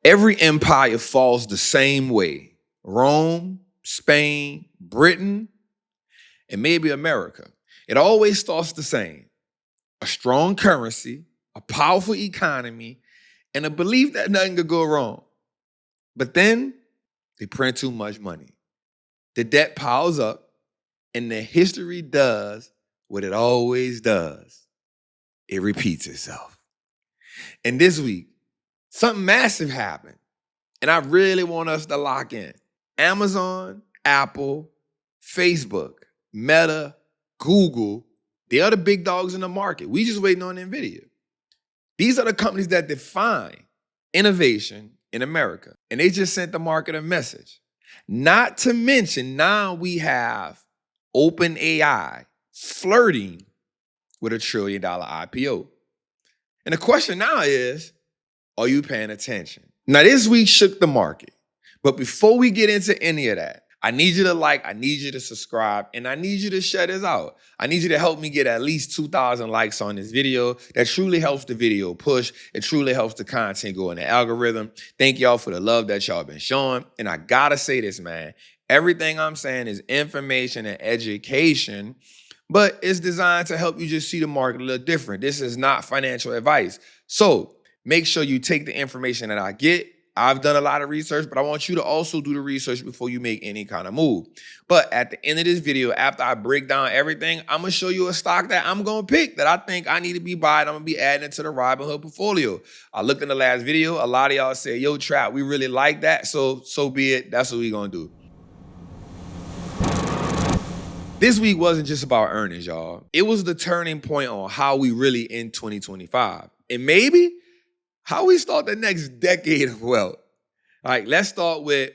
Every empire falls the same way. Rome, Spain, Britain, and maybe America. It always starts the same. A strong currency, a powerful economy, and a belief that nothing could go wrong. But then they print too much money. The debt piles up, and the history does what it always does. It repeats itself. And this week, something massive happened, and I really want us to lock in. Amazon, Apple, Facebook, Meta, Google, they are the big dogs in the market. We just waiting on NVIDIA. These are the companies that define innovation in America. And they just sent the market a message. Not to mention, now we have OpenAI flirting with $1 trillion IPO. And the question now is, are you paying attention? Now, this week shook the market. But before we get into any of that, I need you to like, I need you to subscribe, and I need you to share this out. I need you to help me get at least 2,000 likes on this video. That truly helps the video push. It truly helps the content go in the algorithm. Thank y'all for the love that y'all been showing. And I gotta say this, man. Everything I'm saying is information and education, but it's designed to help you just see the market a little different. This is not financial advice. So make sure you take the information that I get. I've done a lot of research, but I want you to also do the research before you make any kind of move. But at the end of this video, after I break down everything, I'm going to show you a stock that I'm going to pick that I think I need to be buying. I'm going to be adding it to the Robinhood portfolio. I looked in the last video. A lot of y'all said, yo, Trap, we really like that. So be it. That's what we're going to do. This week wasn't just about earnings, y'all. It was the turning point on how we really end 2025. And maybe how we start the next decade of wealth. All right, let's start with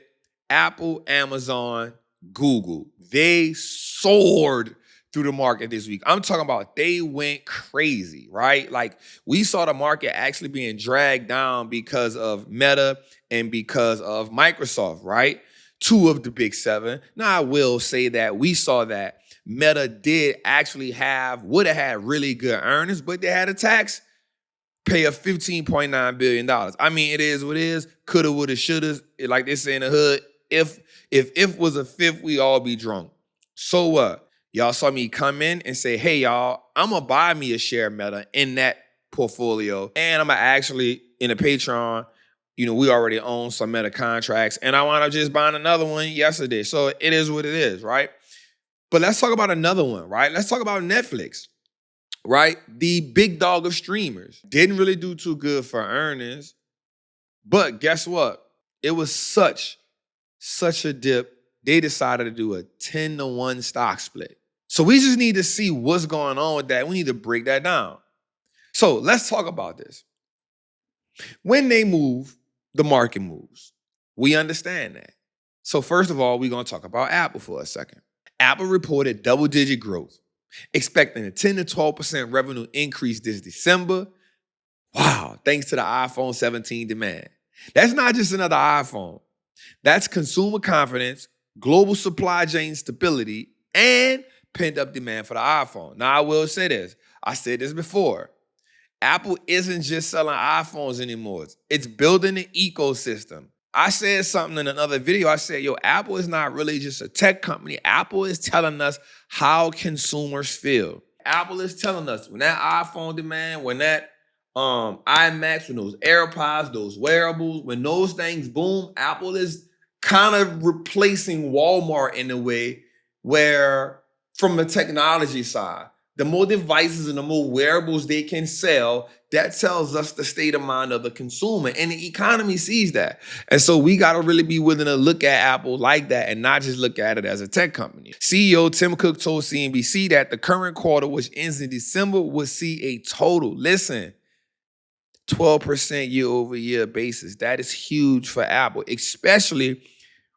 Apple, Amazon, Google. They soared through the market this week. I'm talking about they went crazy, right? Like we saw the market actually being dragged down because of Meta and because of Microsoft, right? Two of the big seven. Now I will say that we saw that Meta did actually would have had really good earnings, but they had a tax pay of $15.9 billion. I mean, it is what it is. Coulda, woulda, shoulda. Like they say in the hood, if was a fifth, we all be drunk. So what? Y'all saw me come in and say, hey, y'all, I'm going to buy me a share of Meta in that portfolio. And I'm going to actually, in the Patreon, we already own some Meta contracts. And I wound up just buying another one yesterday. So it is what it is, right? But let's talk about another one, right? Let's talk about Netflix. Right? The big dog of streamers didn't really do too good for earnings. But guess what? It was such a dip. They decided to do a 10-to-1 stock split. So we just need to see what's going on with that. We need to break that down. So let's talk about this. When they move, the market moves. We understand that. So first of all, we're going to talk about Apple for a second. Apple reported double-digit growth, expecting a 10 to 12% revenue increase this December. Wow, thanks to the iPhone 17 demand. That's not just another iPhone. That's consumer confidence, global supply chain stability, and pent-up demand for the iPhone. Now, I will say this. I said this before. Apple isn't just selling iPhones anymore. It's building an ecosystem. I said something in another video. I said, yo, Apple is not really just a tech company. Apple is telling us how consumers feel. Apple is telling us when that iPhone demand, when that iMacs, when those AirPods, those wearables, when those things boom, Apple is kind of replacing Walmart in a way where from the technology side, the more devices and the more wearables they can sell, that tells us the state of mind of the consumer. And the economy sees that. And so we got to really be willing to look at Apple like that and not just look at it as a tech company. CEO Tim Cook told CNBC that the current quarter, which ends in December, will see a total, 12% year-over-year basis. That is huge for Apple, especially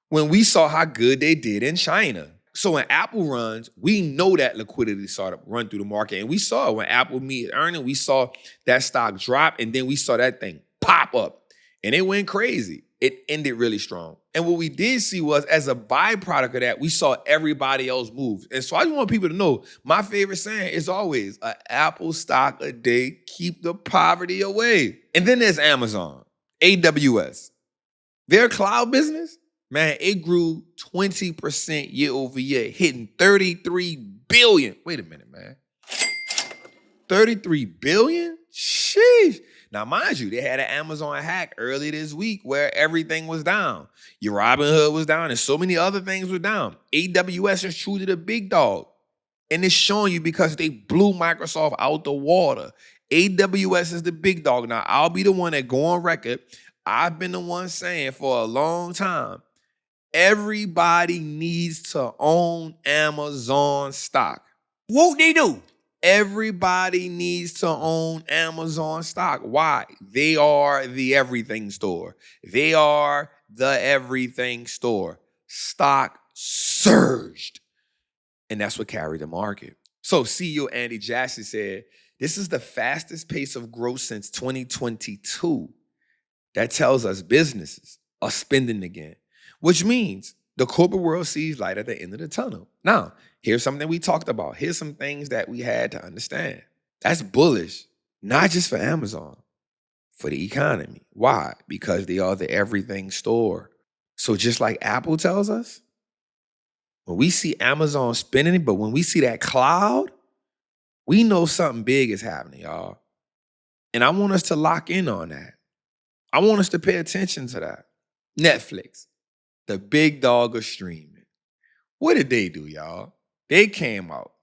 when we saw how good they did in China. So when Apple runs, we know that liquidity started run through the market. And we saw it when Apple meet earning, we saw that stock drop, and then we saw that thing pop up. And it went crazy. It ended really strong. And what we did see was, as a byproduct of that, we saw everybody else move. And so I just want people to know, my favorite saying is always, an Apple stock a day, keep the poverty away. And then there's Amazon, AWS. Their cloud business, man, it grew 20% year over year, hitting 33 billion. Wait a minute, man. 33 billion? Sheesh. Now, mind you, they had an Amazon hack earlier this week where everything was down. Your Robinhood was down and so many other things were down. AWS is truly the big dog. And it's showing you because they blew Microsoft out the water. AWS is the big dog. Now, I'll be the one that go on record. I've been the one saying for a long time, everybody needs to own Amazon stock. Won't they do? Everybody needs to own Amazon stock. Why? They are the everything store. They are the everything store. Stock surged. And that's what carried the market. So CEO Andy Jassy said, this is the fastest pace of growth since 2022. That tells us businesses are spending again, which means the corporate world sees light at the end of the tunnel. Now, here's something we talked about. Here's some things that we had to understand. That's bullish, not just for Amazon, for the economy. Why? Because they are the everything store. So just like Apple tells us, when we see Amazon spending it, but when we see that cloud, we know something big is happening, y'all. And I want us to lock in on that. I want us to pay attention to that. Netflix, the big dog of streaming. What did they do, y'all? They came out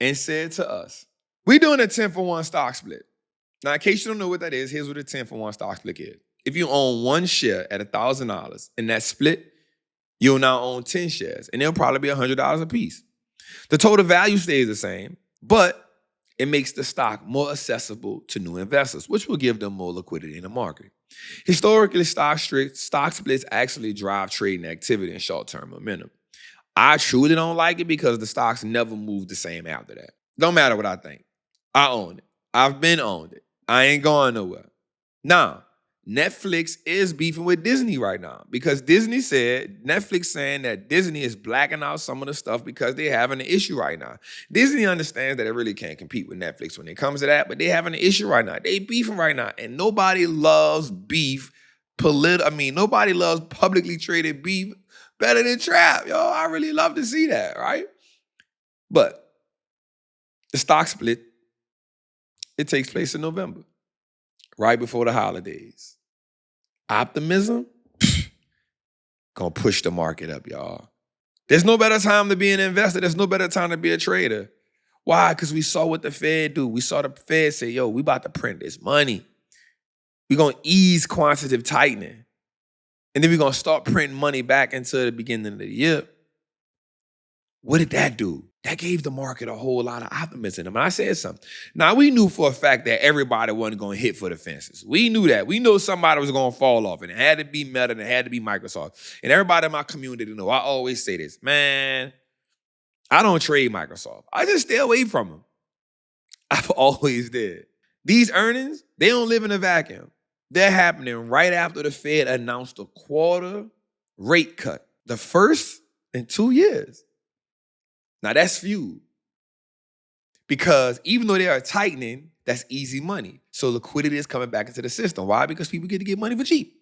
and said to us, we're doing a 10-for-1 stock split. Now, in case you don't know what that is, here's what a 10-for-1 stock split is. If you own one share at $1,000 and that split, you'll now own 10 shares, and they'll probably be $100 a piece. The total value stays the same, but it makes the stock more accessible to new investors, which will give them more liquidity in the market. Historically, stock splits actually drive trading activity and short-term momentum. I truly don't like it because the stocks never move the same after that. Don't matter what I think. I own it. I've been owned it. I ain't going nowhere. Now, Netflix is beefing with Disney right now because Netflix saying that Disney is blacking out some of the stuff because they're having an issue right now. Disney understands that it really can't compete with Netflix when it comes to that, but they're having an issue right now. They beefing right now, and nobody loves beef. Nobody loves publicly traded beef better than Trap. Yo, I really love to see that, right? But the stock split, it takes place in November, right before the holidays. Optimism, gonna push the market up, y'all. There's no better time to be an investor. There's no better time to be a trader. Why? Because we saw what the Fed do. We saw the Fed say, yo, we about to print this money. We're gonna ease quantitative tightening. And then we're gonna start printing money back into the beginning of the year. What did that do? That gave the market a whole lot of optimism. And I said something. Now, we knew for a fact that everybody wasn't going to hit for the fences. We knew that. We knew somebody was going to fall off, and it had to be Meta, and it had to be Microsoft. And everybody in my community know, I always say this, man, I don't trade Microsoft. I just stay away from them. I've always did. These earnings, they don't live in a vacuum. They're happening right after the Fed announced a quarter rate cut, the first in 2 years. Now, that's few. Because even though they are tightening, that's easy money. So liquidity is coming back into the system. Why? Because people get to get money for cheap.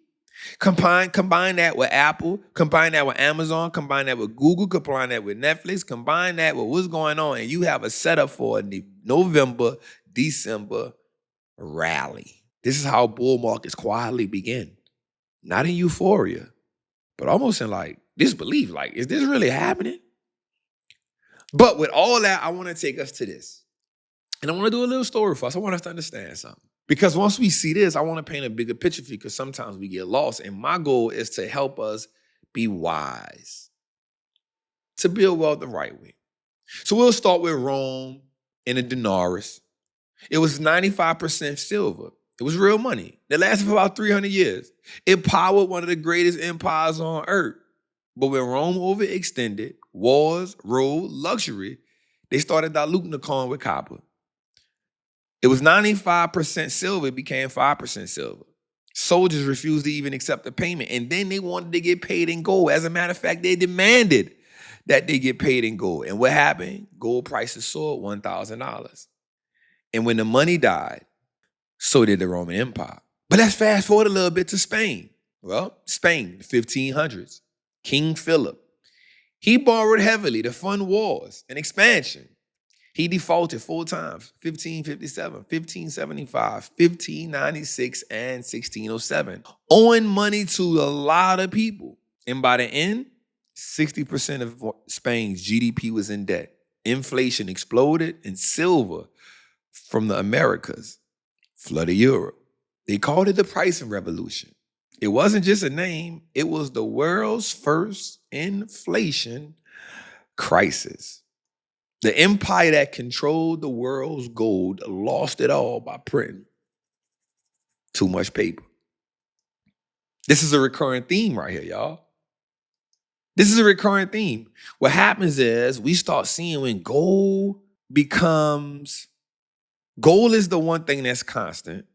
Combine that with Apple, combine that with Amazon, combine that with Google, combine that with Netflix, combine that with what's going on, and you have a setup for a November, December rally. This is how bull markets quietly begin. Not in euphoria, but almost in disbelief. Is this really happening? But with all that, I want to take us to this. And I want to do a little story for us. I want us to understand something. Because once we see this, I want to paint a bigger picture for you because sometimes we get lost. And my goal is to help us be wise, to build wealth the right way. So we'll start with Rome and the denarius. It was 95% silver. It was real money. It lasted for about 300 years. It powered one of the greatest empires on earth. But when Rome overextended, wars, ruled, luxury, they started diluting the coin with copper. It was 95% silver, it became 5% silver. Soldiers refused to even accept the payment, and then they wanted to get paid in gold. As a matter of fact, they demanded that they get paid in gold. And what happened? Gold prices soared $1,000. And when the money died, so did the Roman Empire. But let's fast forward a little bit to Spain. Well, Spain, the 1500s. King Philip. He borrowed heavily to fund wars and expansion. He defaulted 4 times, 1557, 1575, 1596, and 1607, owing money to a lot of people. And by the end, 60% of Spain's GDP was in debt. Inflation exploded, and silver from the Americas flooded Europe. They called it the pricing revolution. It wasn't just a name, it was the world's first inflation crisis. The empire that controlled the world's gold lost it all by printing too much paper. This is a recurring theme right here, y'all. This is a recurring theme. What happens is we start seeing when gold is the one thing that's constant,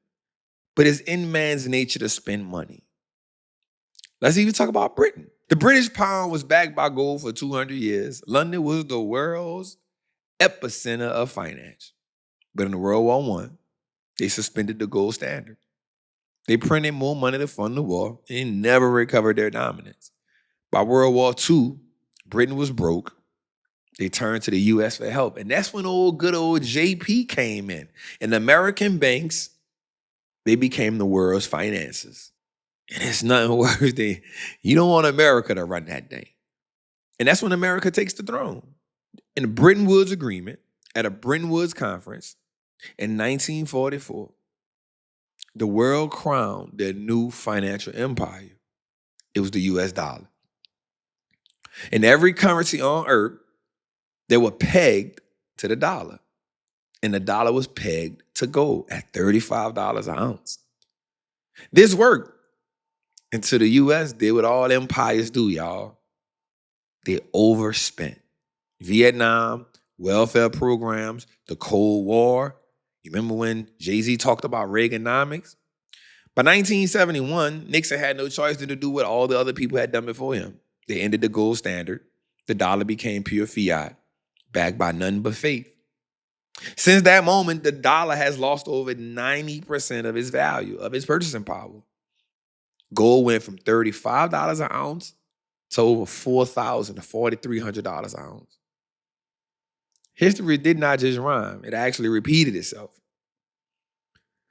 but it's in man's nature to spend money. Let's even talk about Britain. The British pound was backed by gold for 200 years. London was the world's epicenter of finance. But in World War I, they suspended the gold standard. They printed more money to fund the war and never recovered their dominance. By World War II, Britain was broke. They turned to the U.S. for help. And that's when good old JP came in. And the American banks, they became the world's finances. And it's nothing worse than you don't want America to run that thing. And that's when America takes the throne. In the Bretton Woods Agreement, at a Bretton Woods conference in 1944, the world crowned their new financial empire. It was the US dollar. And every currency on earth, they were pegged to the dollar. And the dollar was pegged to gold at $35 an ounce. This worked until the US did what all empires do, y'all. They overspent. Vietnam, welfare programs, the Cold War. You remember when Jay-Z talked about Reaganomics? By 1971, Nixon had no choice than to do what all the other people had done before him. They ended the gold standard. The dollar became pure fiat, backed by none but faith. Since that moment, the dollar has lost over 90% of its value, of its purchasing power. Gold went from $35 an ounce to over $4,000 to $4,300 an ounce. History did not just rhyme. It actually repeated itself.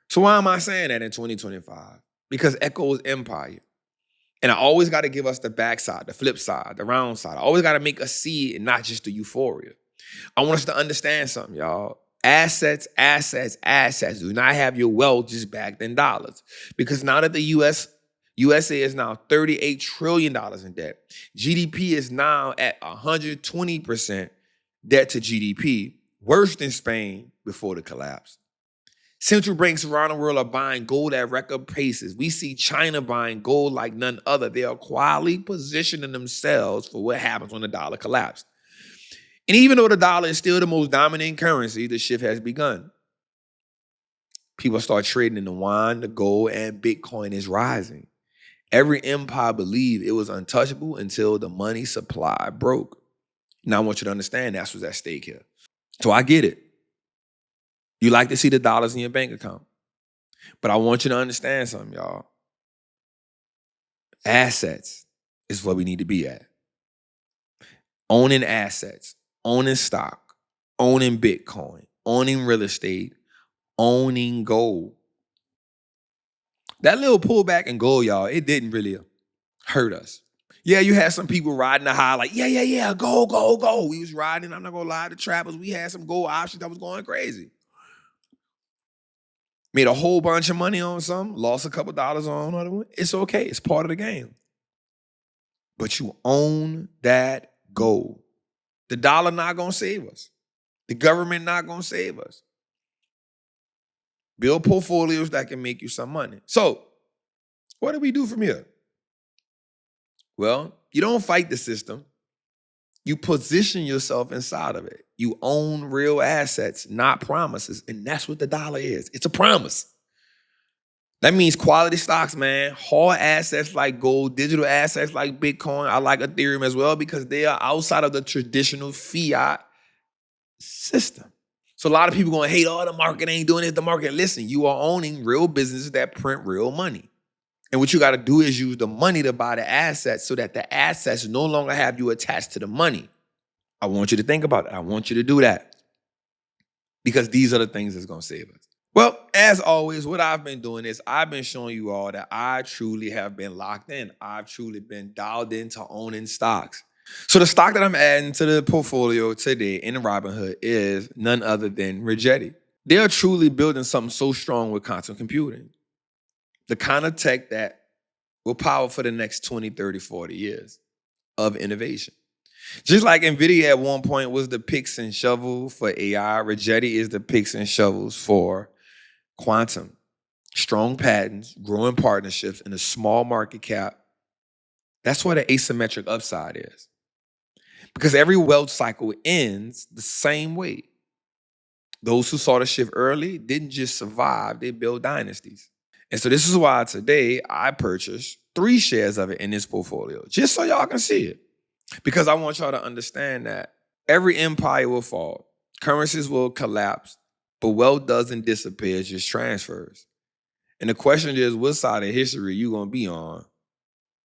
So why am I saying that in 2025? Because echoes empire. And I always got to give us the backside, the flip side, the round side. I always got to make us see it, not just the euphoria. I want us to understand something, y'all. Assets do not have your wealth just backed in dollars. Because now that the USA is now $38 trillion in debt. GDP is now at 120% debt to GDP, worse than Spain before the collapse. Central banks around the world are buying gold at record paces. We see China buying gold like none other. They are quietly positioning themselves for what happens when the dollar collapses. And even though the dollar is still the most dominant currency, the shift has begun. People start trading in the wine, the gold, and Bitcoin is rising. Every empire believed it was untouchable until the money supply broke. Now I want you to understand that's what's at stake here. So I get it. You like to see the dollars in your bank account. But I want you to understand something, y'all. Assets is what we need to be at. Owning assets, owning stock, owning Bitcoin, owning real estate, owning gold. That little pullback in gold, y'all, it didn't really hurt us. Yeah, you had some people riding the high like, yeah, gold. We was riding, I'm not going to lie, the trappers. We had some gold options that was going crazy. Made a whole bunch of money on some, lost a couple dollars on another one. It's okay. It's part of the game. But you own that gold. The dollar not going to save us. The government not going to save us. Build portfolios that can make you some money. So, what do we do from here? Well, you don't fight the system. You position yourself inside of it. You own real assets, not promises. And that's what the dollar is. It's a promise. That means quality stocks, man. Hard assets like gold, digital assets like Bitcoin. I like Ethereum as well because they are outside of the traditional fiat system. So a lot of people going to hate, the market ain't doing it. The market, listen, you are owning real businesses that print real money. And what you got to do is use the money to buy the assets so that the assets no longer have you attached to the money. I want you to think about it. I want you to do that because these are the things that's going to save us. Well, as always, what I've been doing is I've been showing you all that I truly have been locked in. I've truly been dialed into owning stocks. So the stock that I'm adding to the portfolio today in Robinhood is none other than Rigetti. They are truly building something so strong with quantum computing. The kind of tech that will power for the next 20, 30, 40 years of innovation. Just like NVIDIA at one point was the picks and shovel for AI, Rigetti is the picks and shovels for quantum. Strong patents, growing partnerships, and a small market cap. That's what an asymmetric upside is. Because every wealth cycle ends the same way. Those who saw the shift early didn't just survive, they built dynasties. And so this is why today I purchased 3 shares of it in this portfolio, just so y'all can see it. Because I want y'all to understand that every empire will fall, currencies will collapse, but wealth doesn't disappear, it just transfers. And the question is, what side of history you gonna be on?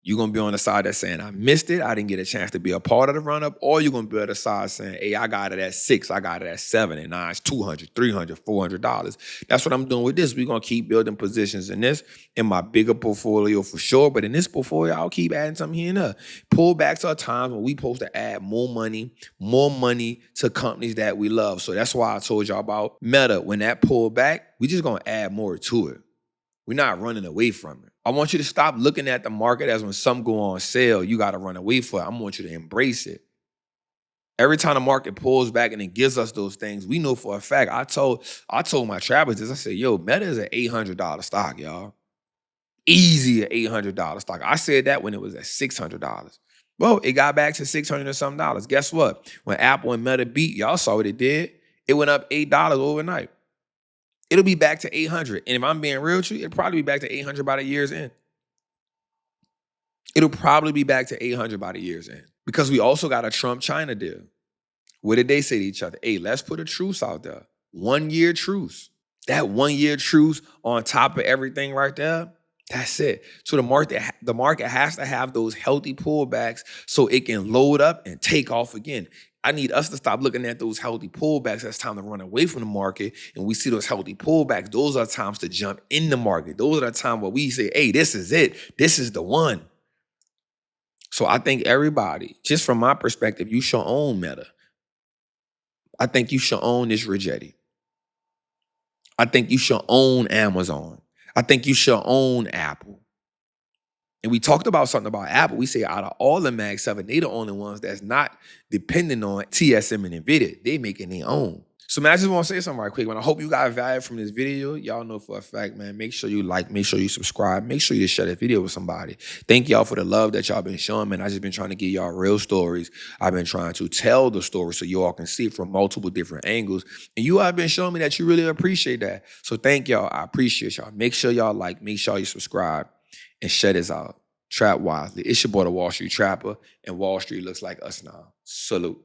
You're going to be on the side that's saying, I missed it, I didn't get a chance to be a part of the run-up, or you're going to be on the side saying, hey, I got it at 6, I got it at 7, and now it's $200, $300, $400. That's what I'm doing with this. We're going to keep building positions in this, in my bigger portfolio for sure, but in this portfolio, I'll keep adding something here and there. Pullbacks are times when we supposed to add more money to companies that we love. So that's why I told y'all about Meta. When that pulled back, we just going to add more to it. We're not running away from it. I want you to stop looking at the market as when some go on sale, you got to run away from it. I want you to embrace it. Every time the market pulls back and it gives us those things, we know for a fact. I told my trappers this. I said, yo, Meta is an $800 stock, y'all. Easy an $800 stock. I said that when it was at $600. Well, it got back to $600 and something dollars. Guess what? When Apple and Meta beat, y'all saw what it did. It went up $8 overnight. It'll be back to 800. And if I'm being real with you, it'll probably be back to 800 by the year's end. It'll probably be back to 800 by the year's end. Because we also got a Trump-China deal. What did they say to each other? Hey, let's put a truce out there. 1 year truce. That 1 year truce on top of everything right there, that's it. So the market has to have those healthy pullbacks so it can load up and take off again. I need us to stop looking at those healthy pullbacks. That's time to run away from the market. And we see those healthy pullbacks. Those are times to jump in the market. Those are the times where we say, hey, this is it. This is the one. So I think everybody, just from my perspective, you should own Meta. I think you should own this Rigetti. I think you should own Amazon. I think you should own Apple. And we talked about something about Apple. We say out of all the Mag 7, they the only ones that's not dependent on TSM and NVIDIA. They making their own. So man, I just want to say something right quick, man. I hope you got value from this video. Y'all know for a fact, man, make sure you like, make sure you subscribe, make sure you share this video with somebody. Thank y'all for the love that y'all been showing, man. I just been trying to give y'all real stories. I've been trying to tell the story so you all can see it from multiple different angles. And you have been showing me that you really appreciate that. So thank y'all. I appreciate y'all. Make sure y'all like, make sure you subscribe and share this out. Trap wisely. It's your boy, the Wall Street Trapper, and Wall Street looks like us now. Salute.